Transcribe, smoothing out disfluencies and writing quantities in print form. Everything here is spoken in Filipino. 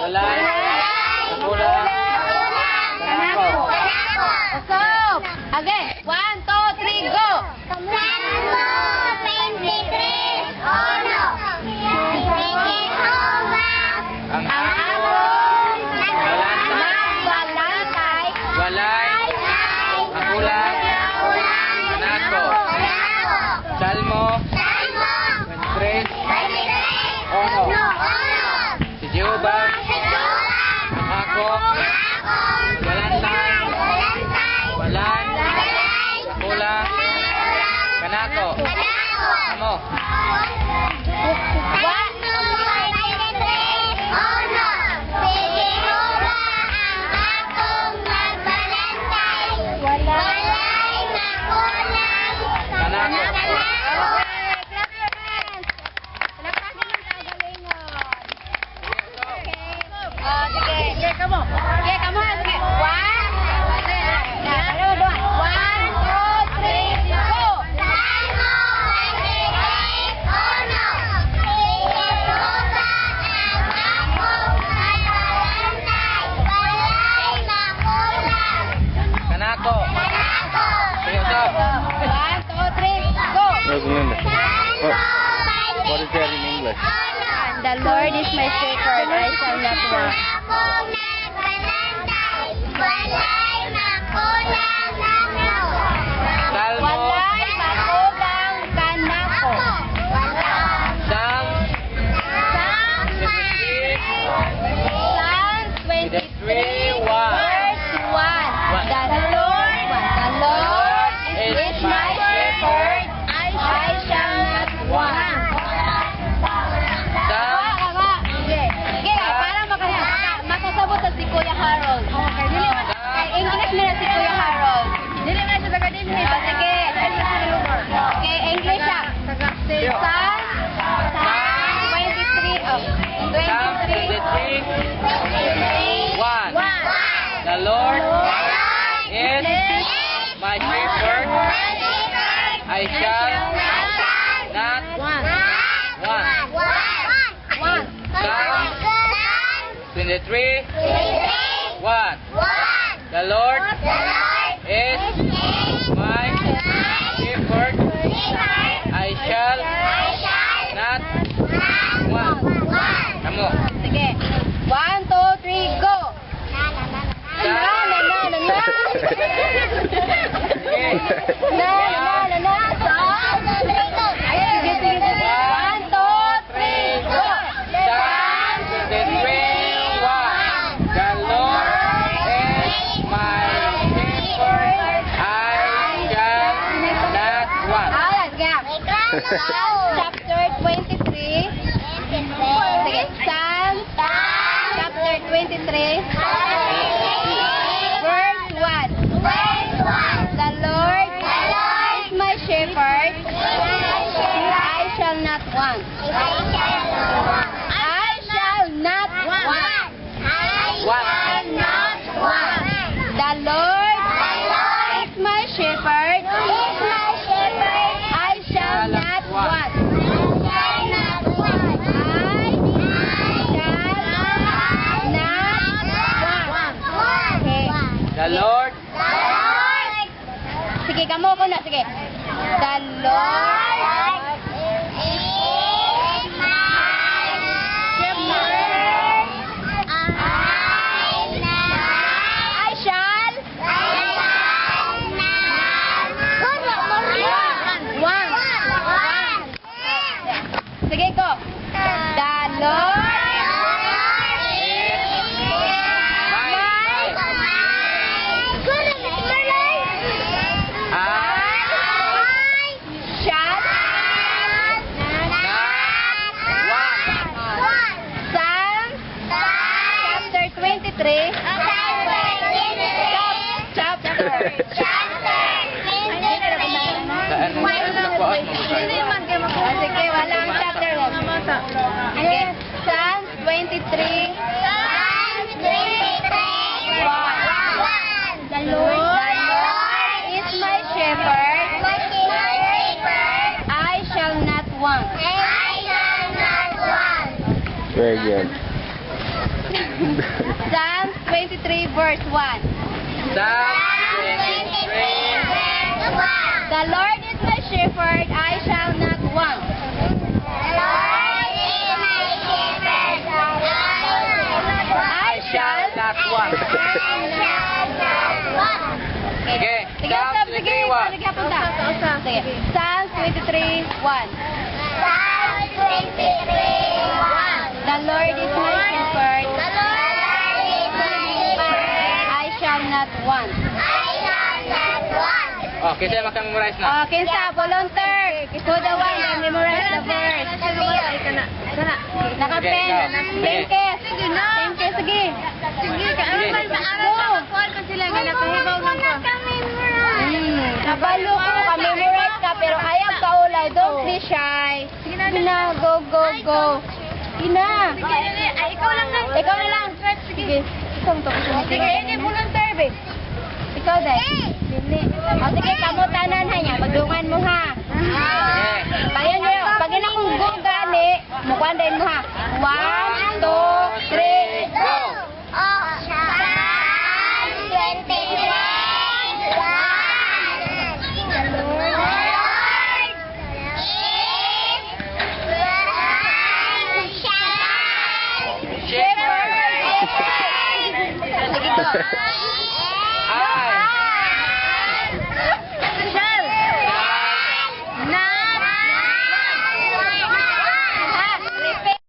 Walay. Magulang. Kanako. So, again. 1, 2, 3, go! Santo 23, Ono. Ang Among Magbalantay. walay. Magulang. Kanako. Salmo. 23. Ono. Si Jehovah. Ang ako. Balantay. Walay. Magulang. Kanako. Amo. Sige, kamu. Sige, kamu. Sige. 1, 2, 3, go! What is that in English? The Lord is my shepherd, I shall not want. Salmo. Walay magulang kanako. Psalm Psalm 23, 1. verse 1. The Lord is my shepherd, I shall not want. Sige, para makasabot sa si Kuya Harold. English nila si Kuya Harold. Dili nga sa taga din. Sige. Okay, English siya. Psalm 23. Psalm 23, 1. The Lord is my shepherd, I shall not want. Psalm 23, 1. The Lord is my shepherd, I shall not want. Kamu. Sige. 1, 2, 3, go! Na. Sige. 1, 2, 3, go! Psalm 23, 1. The Lord is my shepherd, I shall not want. Chapter 23. Sige, Psalm chapter 23. Verse 1. The Lord is my shepherd, I shall not want. I shall not want. The Lord is my shepherd, I shall not want. The Lord Sige, kamo ko na. Sige. The Lord I shall want. Sige ko. The Lord Sige, walang chapter. Okay. Psalm 23. The Lord is my shepherd, I shall not want. Very good. Psalms 23 verse 1. Psalm 23. The Lord is my shepherd, I shall not want. I shall not want. Sige, Sige, Psalm stop, sige. 23:1. Sige, punta. Sige. Psalms 23, 1. The Lord is my shepherd, I shall not want. Oh, kasi makamemorize na. Kinsa, volunteer. Who the one that memorize the verse? Nakapen. Tengke. Tengke, sige. Nabalo ko, ka-memorize ka, pero ayaw ka ulaw. Don't be shy. Sige na, go, go, go. Sige na. Ikaw na lang. Sige. Sige, ini volunteer, babe. Ikaw, dahil. O, sige, kamutanan ha niya. Magdungan mo, ha. Payan nyo. Pag inakong go gani, mukhaan din mo, ha. 1, 2, 3, go! Shepherd. Sige, go.